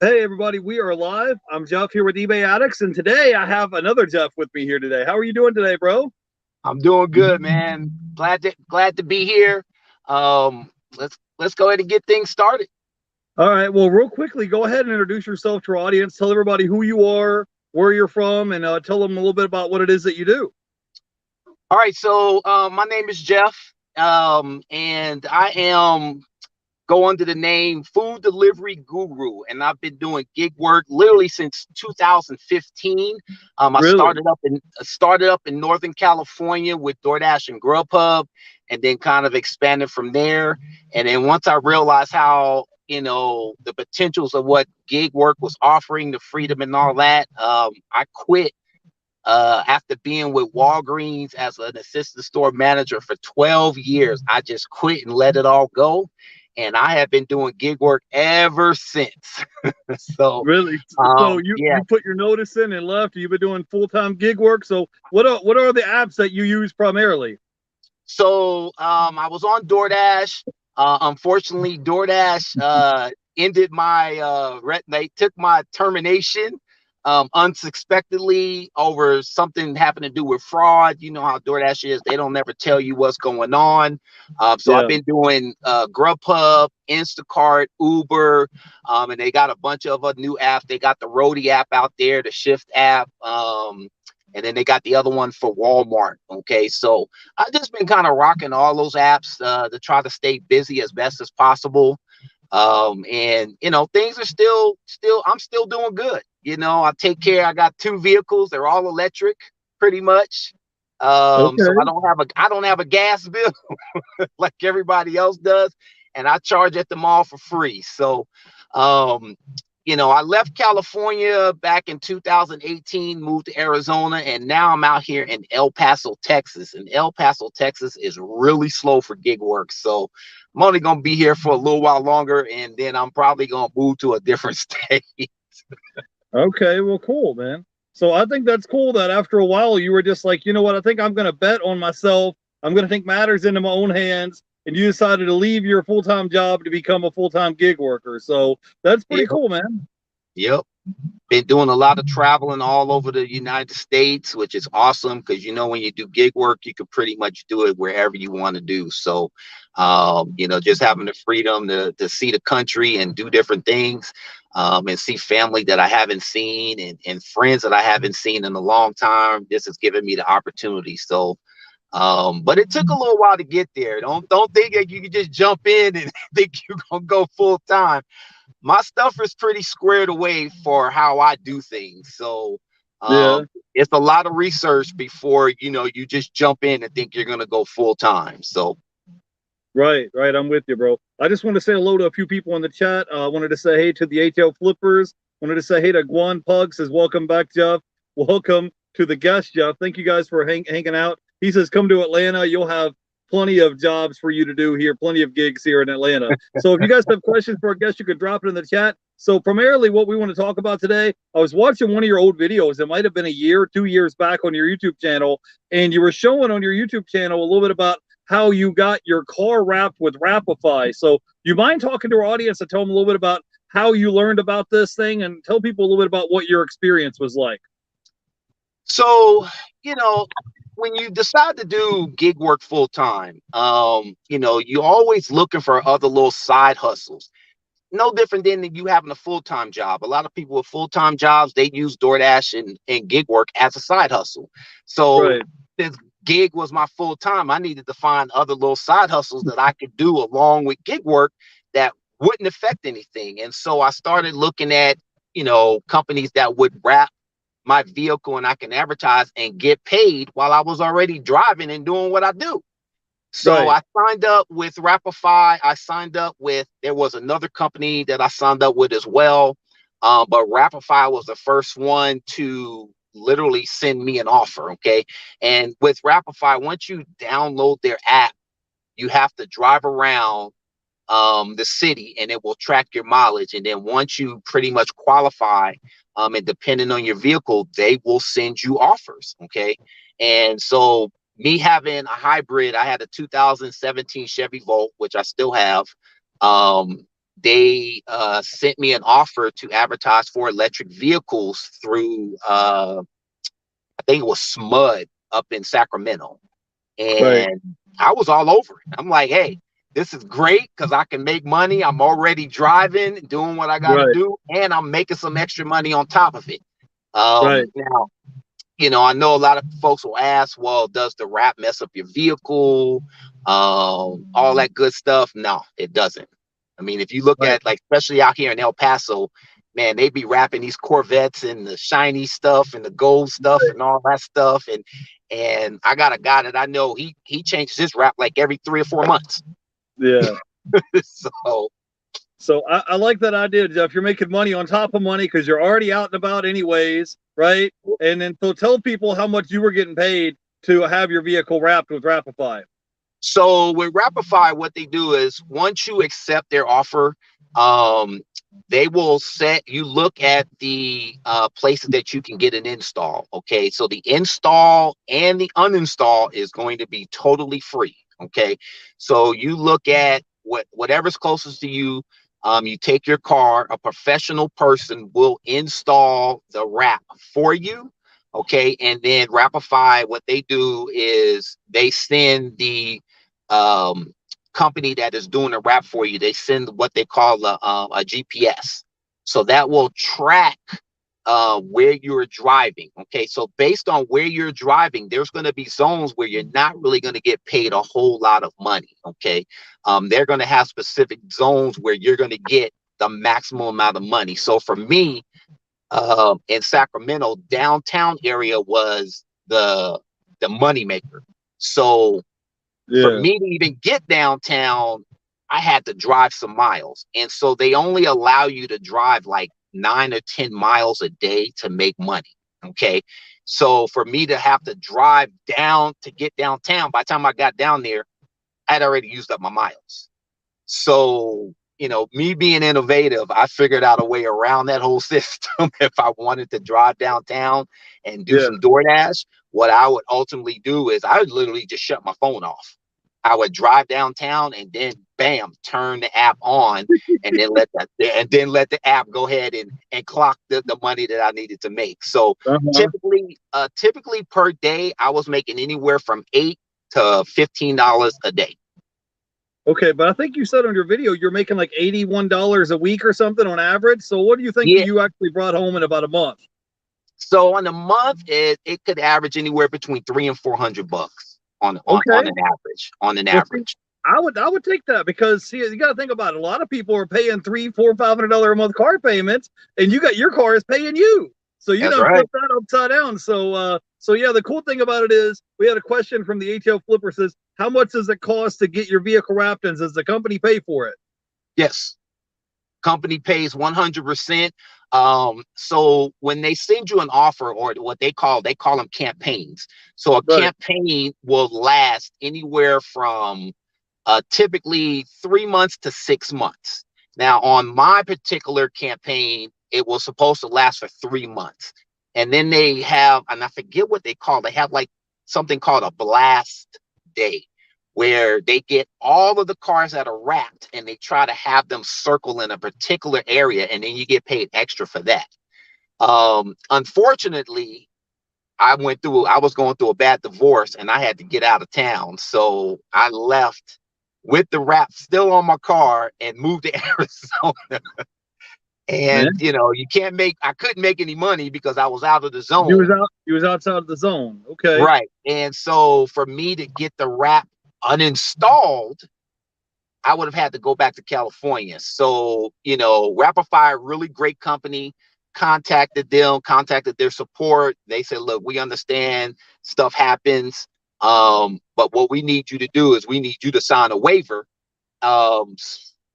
Hey everybody, we are live. I'm Jeff here with eBay Addicts, and today I have another Jeff with me here today. How are you doing today, bro? I'm doing good, man. Glad to be here. Let's go ahead and get things started. All right. Well, real quickly, go ahead and introduce yourself to our audience. Tell everybody who you are, where you're from, and tell them a little bit about what it is that you do. All right, so my name is Jeff, and I am go under the name Food Delivery Guru, and I've been doing gig work literally since 2015. I Really? started up in Northern California with DoorDash and Grubhub, and then kind of expanded from there. And then once I realized how the potentials of what gig work was offering, the freedom and all that, I quit after being with Walgreens as an assistant store manager for 12 years. I just quit and let it all go. And I have been doing gig work ever since. so, Really? So you yeah. you put your notice in and left. You've been doing full time gig work. So what are the apps that you use primarily? So I was on DoorDash. Unfortunately, DoorDash ended my they took my termination unsuspectedly over something having to do with fraud. You know how DoorDash is; they don't never tell you what's going on. So I've Yeah. been doing Grubhub, Instacart, Uber, and they got a bunch of other new apps. They got the Roadie app out there, the Shift app, and then they got the other one for Walmart. Okay, so I've just been kind of rocking all those apps to try to stay busy as best as possible. And things are still I'm still doing good. I take care. I got two vehicles. They're all electric, pretty much. So Okay. I don't have a gas bill like everybody else does, and I charge at the mall for free. So, um, I left California back in 2018, moved to Arizona, and now I'm out here in El Paso, Texas. And El Paso, Texas is really slow for gig work. So I'm only going to be here for a little while longer, and then I'm probably going to move to a different state. Okay, well, cool, man. So I think that's cool that after a while you were just like, you know what, I think I'm going to bet on myself. I'm going to take matters into my own hands. And you decided to leave your full time job to become a full time gig worker. So that's pretty Yep. cool, man. Yep. Been doing a lot of traveling all over the United States, which is awesome because when you do gig work, you can pretty much do it wherever you want to do. So, just having the freedom to see the country and do different things, and see family that I haven't seen and friends that I haven't seen in a long time. This has given me the opportunity. So, but it took a little while to get there. Don't think that you can just jump in and think you're gonna go full time. My stuff is pretty squared away for how I do things. So Yeah. it's a lot of research before you just jump in and think you're gonna go full time. So Right, right. I'm with you, bro. I just want to say hello to a few people in the chat. I wanted to say hey to the ATL Flippers. Wanted to say hey to Guan Pug. Says welcome back, Jeff. Welcome to the guest, Jeff. Thank you guys for hanging out. He says come to Atlanta. You'll have plenty of jobs for you to do here. Plenty of gigs here in Atlanta. So if you guys have questions for our guest, you could drop it in the chat. So primarily, what we want to talk about today, I was watching one of your old videos. It might have been a year, 2 years back on your YouTube channel, and you were showing on your YouTube channel a little bit about how you got your car wrapped with Wrapify. So, you mind talking to our audience and tell them a little bit about how you learned about this thing and tell people a little bit about what your experience was like? so you know when you decide to do gig work full time, you're always looking for other little side hustles. No different than you having a full-time job. A lot of people with full-time jobs, they use DoorDash and gig work as a side hustle. So Right. since gig was my full-time, I needed to find other little side hustles that I could do along with gig work that wouldn't affect anything. And so I started looking at, companies that would wrap my vehicle and I can advertise and get paid while I was already driving and doing what I do. So Right. I signed up with Wrapify. There was another company that I signed up with as well. But Wrapify was the first one to literally send me an offer. Okay. And with Wrapify, once you download their app, you have to drive around the city and it will track your mileage. And then once you pretty much qualify, and depending on your vehicle, they will send you offers. Okay. And so me having a hybrid, I had a 2017 Chevy Volt, which I still have. Um, they sent me an offer to advertise for electric vehicles through I think it was SMUD up in Sacramento. Right. And I was all over it. I'm like, hey, this is great because I can make money. I'm already driving, doing what I got to Right. do, and I'm making some extra money on top of it. Right. Now, I know a lot of folks will ask, well, does the wrap mess up your vehicle? All that good stuff. No, it doesn't. I mean, if you look Right. at, like, especially out here in El Paso, man, they be wrapping these Corvettes and the shiny stuff and the gold stuff Right. and all that stuff. And I got a guy that I know, he changes his wrap like every 3 or 4 months. Yeah. So So I like that idea, Jeff. You're making money on top of money because you're already out and about anyways, right? And then so tell people how much you were getting paid to have your vehicle wrapped with Wrapify. So with Wrapify, what they do is once you accept their offer, they will you look at the places that you can get an install. Okay, so the install and the uninstall is going to be totally free. Okay, so you look at whatever's closest to you. You take your car, a professional person will install the wrap for you. Okay, and then Wrapify, what they do is they send the um, company that is doing a wrap for you, they send what they call a GPS. So that will track where you're driving. Okay, so based on where you're driving, there's going to be zones where you're not really going to get paid a whole lot of money. Okay, they're going to have specific zones where you're going to get the maximum amount of money. So for me, in Sacramento, downtown area was the money maker. So for Yeah. me to even get downtown, I had to drive some miles. And so they only allow you to drive like 9 or 10 miles a day to make money. Okay. So for me to have to drive down to get downtown, by the time I got down there, I'd already used up my miles. So, me being innovative, I figured out a way around that whole system. If I wanted to drive downtown and do Yeah. some DoorDash, what I would ultimately do is I would literally just shut my phone off. I would drive downtown and then bam, turn the app on and then let the app go ahead and clock the money that I needed to make. So Uh-huh. typically per day, I was making anywhere from $8 to $15 a day. Okay, but I think you said on your video you're making like $81 a week or something on average. So what do you think that Yeah. you actually brought home in about a month? So on a month, it could average anywhere between $300 and $400 on Okay. an average. On an Well, see, average. I would take that because see you got to think about it. A lot of people are paying $300, $400, $500 a month car payments, and you got your car is paying you. So you That's done right. flip that upside down. So yeah, the cool thing about it is we had a question from the ATL Flipper says, how much does it cost to get your vehicle wrapped and does the company pay for it? Yes. Company pays 100%. So when they send you an offer, or what they call them campaigns. So a Right. campaign will last anywhere from typically 3 months to 6 months. Now, on my particular campaign, it was supposed to last for 3 months. And then they have, and I forget what they have like something called a blast day, where they get all of the cars that are wrapped and they try to have them circle in a particular area, and then you get paid extra for that. Unfortunately, I was going through a bad divorce and I had to get out of town. So I left with the wrap still on my car and moved to Arizona. Man, And I couldn't make any money because I was out of the you was zone. out. You was outside of the zone. Okay. Right. And so for me to get the wrap uninstalled, I would have had to go back to California. So, Wrapify, really great company, contacted their support. They said, look, we understand stuff happens. But what we need you to do is we need you to sign a waiver,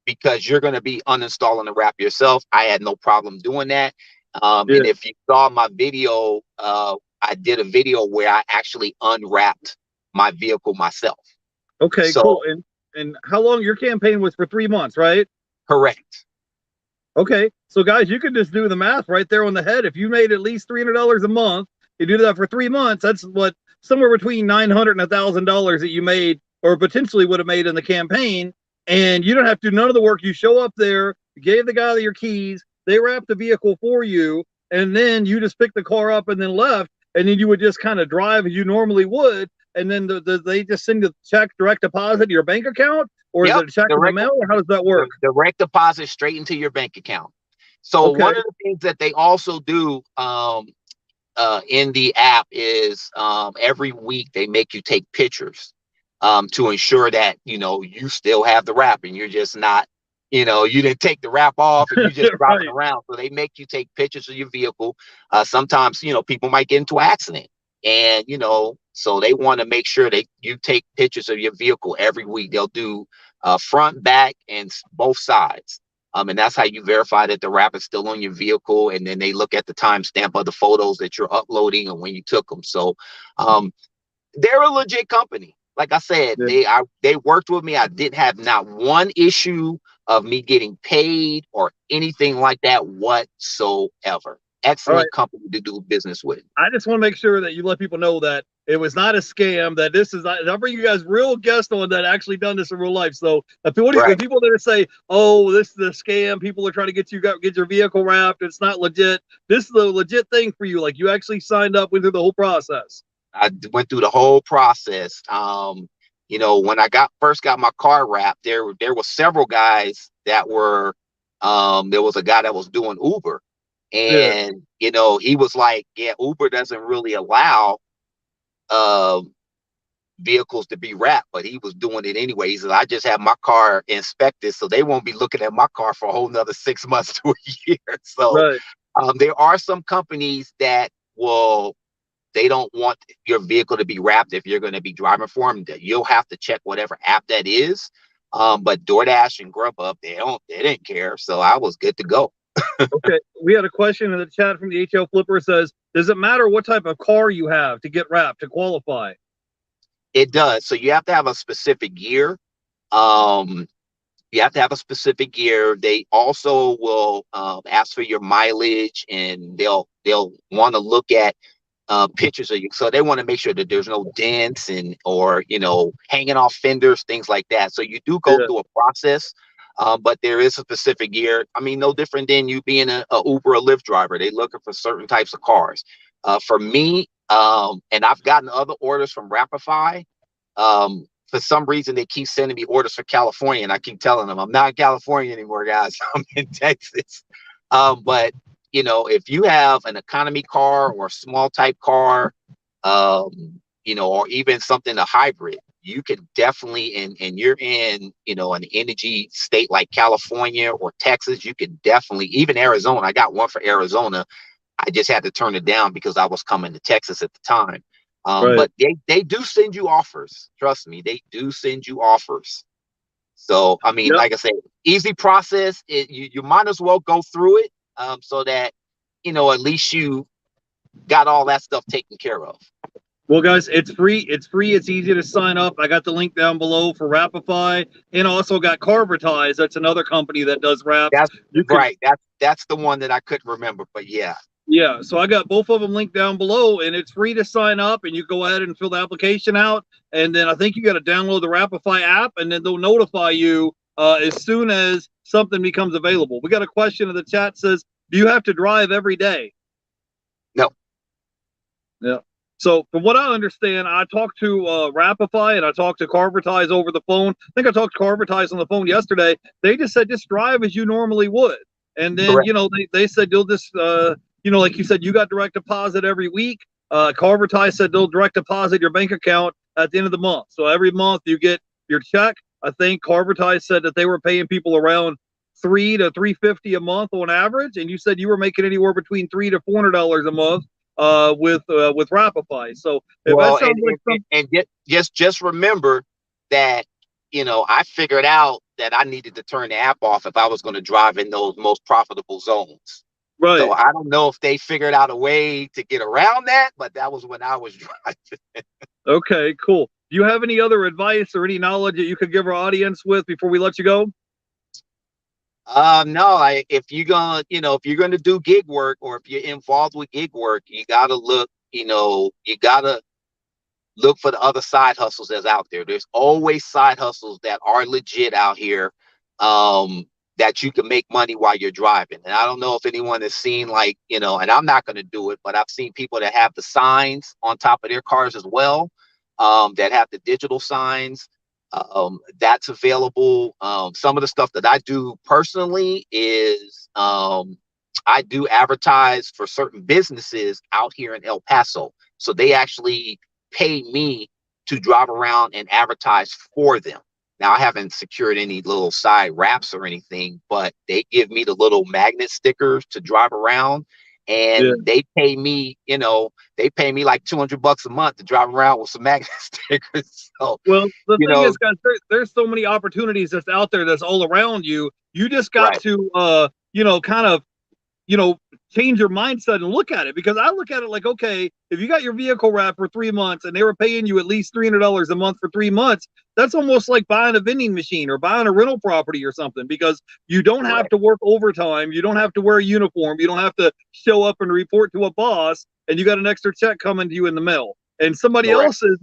because you're going to be uninstalling the wrap yourself. I had no problem doing that. Yeah. And if you saw my video, I did a video where I actually unwrapped my vehicle myself. Okay. Cool. So, And how long your campaign was for 3 months, right? correct. Okay, so guys, you can just do the math right there on the head. If you made at least $300 a month, you do that for 3 months. That's what somewhere between $900 and $1,000 that you made, or potentially would have made in the campaign. and you don't have to do none of the work. You show up there, you gave the guy your keys, they wrapped the vehicle for you, and then you just picked the car up and then left, and then you would just kind of drive as you normally would, and then they just send the check direct deposit to your bank account, or is Yep, it a check in the mail, or how does that work? direct deposit straight into your bank account. So Okay. one of the things that they also do in the app is every week they make you take pictures to ensure that you still have the wrap and you're just not, you didn't take the wrap off and you just driving Right. around. So they make you take pictures of your vehicle. Sometimes people might get into an accident, and so they want to make sure that you take pictures of your vehicle every week. They'll do front, back, and both sides. And that's how you verify that the wrap is still on your vehicle. And then they look at the timestamp of the photos that you're uploading and when you took them. So they're a legit company. Like I said, Yeah. they worked with me. I didn't have not one issue of me getting paid or anything like that whatsoever. All right. Excellent company to do business with. I just want to make sure that you let people know that it was not a scam, that this is not, I'll bring you guys real guests on that actually done this in real life. So the people that say, oh, this is a scam, people are trying to get your vehicle wrapped, it's not legit. This is a legit thing for you. Like, you actually signed up, went through the whole process. I went through the whole process. When I first got my car wrapped, there were several guys that were there was a guy that was doing Uber. And he was like, yeah, Uber doesn't really allow vehicles to be wrapped, but he was doing it anyway. He said, I just have my car inspected, so they won't be looking at my car for a whole nother 6 months to a year. So Right. there are some companies that they don't want your vehicle to be wrapped if you're going to be driving for them. That you'll have to check whatever app that is. But DoorDash and Grubhub, they didn't care. So I was good to go. Okay. We had a question in the chat from the HL Flipper. It says, does it matter what type of car you have to get wrapped to qualify? It does. So you have to have a specific year. You have to have a specific year. They also will ask for your mileage, and they'll want to look at pictures of you. So they want to make sure that there's no dents or hanging off fenders, things like that. So you do go through a process. But there is a specific gear. I mean, no different than you being a Uber or Lyft driver. They looking for certain types of cars. For me, and I've gotten other orders from Wrapify. For some reason, they keep sending me orders for California, and I keep telling them I'm not in California anymore, guys. I'm in Texas. But if you have an economy car or a small type car, or even something a hybrid, you could definitely, and you're in, an energy state like California or Texas, you could definitely, even Arizona. I got one for Arizona. I just had to turn it down because I was coming to Texas at the time. But they do send you offers. Trust me, they do send you offers. So, I mean, like I said, easy process. You might as well go through it so that, at least you got all that stuff taken care of. Well, guys, it's free. It's free. It's easy to sign up. I got the link down below for Wrapify, and also got Carvertise. That's another company that does wraps. That's the one that I couldn't remember, but yeah. Yeah, so I got both of them linked down below, and it's free to sign up, and you go ahead and fill the application out, and then I think you got to download the Wrapify app, and then they'll notify you as soon as something becomes available. We got a question in the chat says, do you have to drive every day? No. Yeah. So from what I understand, I talked to Wrapify and I talked to Carvertise over the phone. I think I talked to Carvertise on the phone yesterday. They just said, just drive as you normally would. And then, they said, you'll just, like you said, you got direct deposit every week. Carvertise said they'll direct deposit your bank account at the end of the month. So every month you get your check. I think Carvertise said that they were paying people around $300 to $350 a month on average. And you said you were making anywhere between $300 to $400 a month with Wrapify. So just remember that I figured out that I needed to turn the app off if I was going to drive in those most profitable zones. Right. So I don't know if they figured out a way to get around that, but that was when I was driving. Okay, cool. Do you have any other advice or any knowledge that you could give our audience with before we let you go? No, if you're gonna do gig work, or if you're involved with gig work, you gotta look look for the other side hustles that's out there. There's always side hustles that are legit out here, that you can make money while you're driving. And I don't know if anyone has seen, like, you know, and I'm not going to do it, but I've seen people that have the signs on top of their cars as well, that have the digital signs. That's available. Some of the stuff that I do personally is, I do advertise for certain businesses out here in El Paso. So they actually pay me to drive around and advertise for them. Now, I haven't secured any little side wraps or anything, but they give me the little magnet stickers to drive around, Yeah. and they pay me, you know, they pay me like $200 a month to drive around with some magnet stickers. So, Well, the you thing know, is, guys, there's so many opportunities that's out there that's all around you. You just got right, to, kind of, change your mindset and look at it, because I look at it like, okay, if you got your vehicle wrapped for 3 months and they were paying you at least $300 a month for 3 months, that's almost like buying a vending machine or buying a rental property or something, because you don't have right, to work overtime. You don't have to wear a uniform. You don't have to show up and report to a boss, and you got an extra check coming to you in the mail. And somebody correct, else is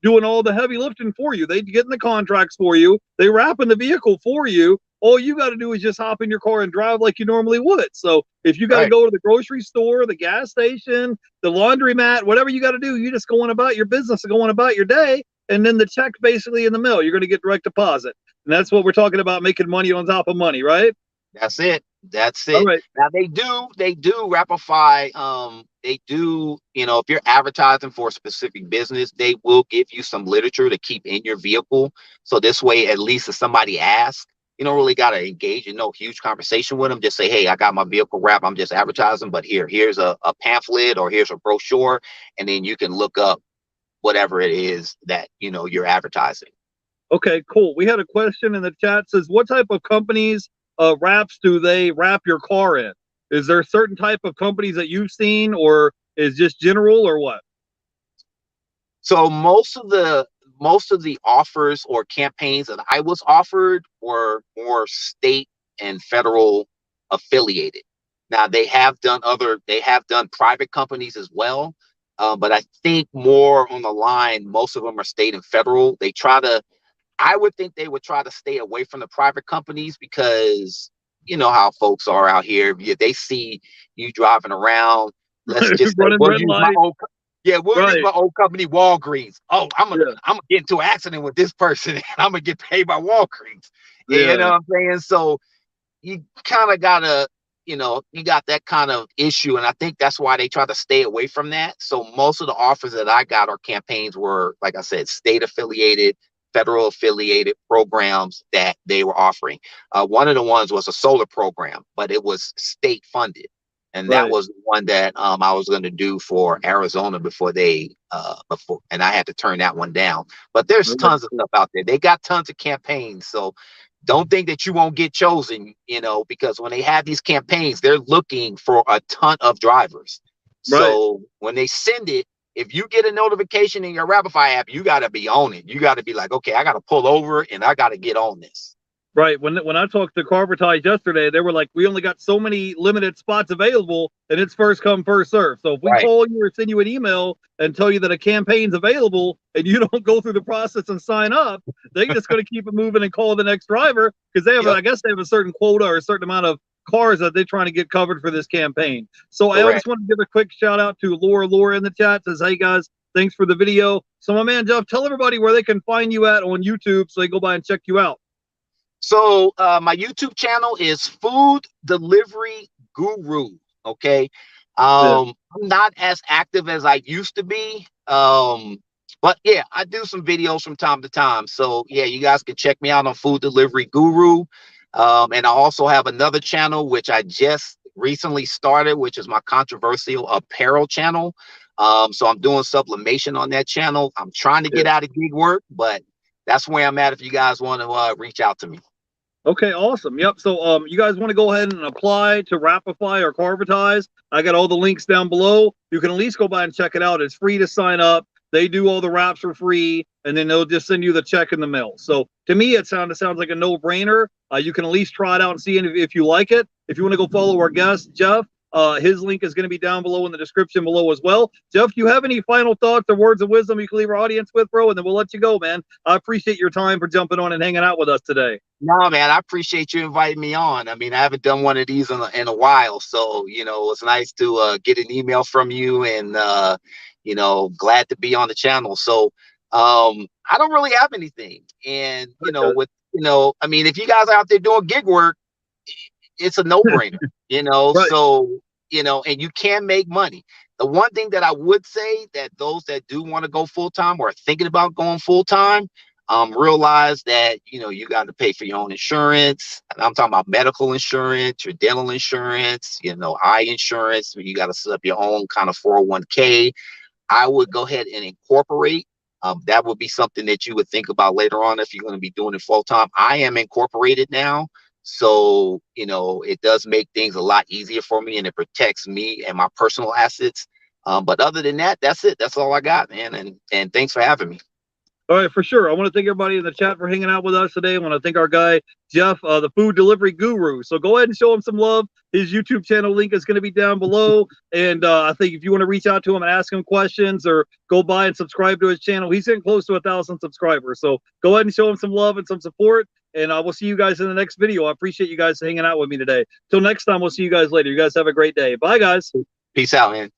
doing all the heavy lifting for you. They get in the contracts for you. They wrap in the vehicle for you. All you got to do is just hop in your car and drive like you normally would. So if you got to right, go to the grocery store, the gas station, the laundromat, whatever you got to do, you just going about your business and going about your day. And then the check basically in the mail, you're going to get direct deposit. And that's what we're talking about, making money on top of money, right? that's it. That's All it. right. Now they do Wrapify. They do, you know, if you're advertising for a specific business, they will give you some literature to keep in your vehicle. So this way, at least if somebody asks, you don't really got to engage in no huge conversation with them. Just say, hey, I got my vehicle wrap. I'm just advertising, but here's a pamphlet, or here's a brochure. And then you can look up whatever it is that, you know, you're advertising. Okay, cool. We had a question in the chat, says, what type of companies wraps do they wrap your car in? Is there a certain type of companies that you've seen, or is just general, or what? So most of the offers or campaigns that I was offered were more state and federal affiliated. Now they have done private companies as well, but I think more on the line, most of them are state and federal. I would think they would try to stay away from the private companies, because you know how folks are out here. If they see you driving around, let's just say, Running red light. we'll use Right. my old company, Walgreens. Oh, Yeah. I'm gonna get into an accident with this person, and I'm gonna get paid by Walgreens. You know Yeah. what I'm saying? So you kind of gotta, you know, you got that kind of issue, and I think that's why they try to stay away from that. So most of the offers that I got or campaigns were, like I said, state affiliated, federal affiliated programs that they were offering. One of the ones was a solar program, but it was state funded, and that Right. was the one that I was going to do for Arizona before, and I had to turn that one down. But there's Right. tons of stuff out there. They got tons of campaigns, so don't think that you won't get chosen, you know, because when they have these campaigns, they're looking for a ton of drivers. Right. So when they send it, if you get a notification in your Wrapify app, you got to be on it. You got to be like, okay, I got to pull over and I got to get on this. Right. When I talked to Carvertise yesterday, they were like, we only got so many limited spots available, and it's first come, first serve. So if we Right. call you or send you an email and tell you that a campaign's available and you don't go through the process and sign up, they're just going to keep it moving and call the next driver, because they have, Yep. I guess, they have a certain quota or a certain amount of cars that they're trying to get covered for this campaign. So I Correct. just want to give a quick shout out to Laura in the chat. Says, hey guys, thanks for the video. So my man Jeff, tell everybody where they can find you at on YouTube so they go by and check you out. So my YouTube channel is Food Delivery Guru. Okay. I'm not as active as I used to be. But yeah, I do some videos from time to time. So yeah, you guys can check me out on Food Delivery Guru. And I also have another channel which I just recently started, which is my controversial apparel channel. So I'm doing sublimation on that channel. I'm trying to Yeah. get out of gig work, but that's where I'm at if you guys want to reach out to me. Okay, awesome. Yep. So you guys want to go ahead and apply to Wrapify or Carvertise? I got all the links down below. You can at least go by and check it out. It's free to sign up. They do all the wraps for free, and then they'll just send you the check in the mail. So to me, it sounds like a no-brainer. You can at least try it out and see if you like it. If you want to go follow our guest, Jeff, His link is going to be down below in the description below as well. Jeff, do you have any final thoughts or words of wisdom you can leave our audience with, bro? And then we'll let you go, man. I appreciate your time for jumping on and hanging out with us today. No, man, I appreciate you inviting me on. I mean, I haven't done one of these in a while, so it's nice to get an email from you, and glad to be on the channel. So I don't really have anything, and I mean, if you guys are out there doing gig work, it's a no-brainer, Right. so and you can make money. The one thing that I would say, that those that do want to go full-time or are thinking about going full-time, realize that you got to pay for your own insurance. And I'm talking about medical insurance, your dental insurance, eye insurance. You got to set up your own kind of 401k. I would go ahead and incorporate. That would be something that you would think about later on if you're going to be doing it full time. I am incorporated now, so it does make things a lot easier for me, and it protects me and my personal assets. But other than that, that's it. That's all I got, man. And thanks for having me. All right, for sure. I want to thank everybody in the chat for hanging out with us today. I want to thank our guy, Jeff, the food delivery guru. So go ahead and show him some love. His YouTube channel link is going to be down below. And I think if you want to reach out to him and ask him questions, or go by and subscribe to his channel, he's getting close to 1,000 subscribers. So go ahead and show him some love and some support. And we'll see you guys in the next video. I appreciate you guys hanging out with me today. Till next time, we'll see you guys later. You guys have a great day. Bye, guys. Peace out, man.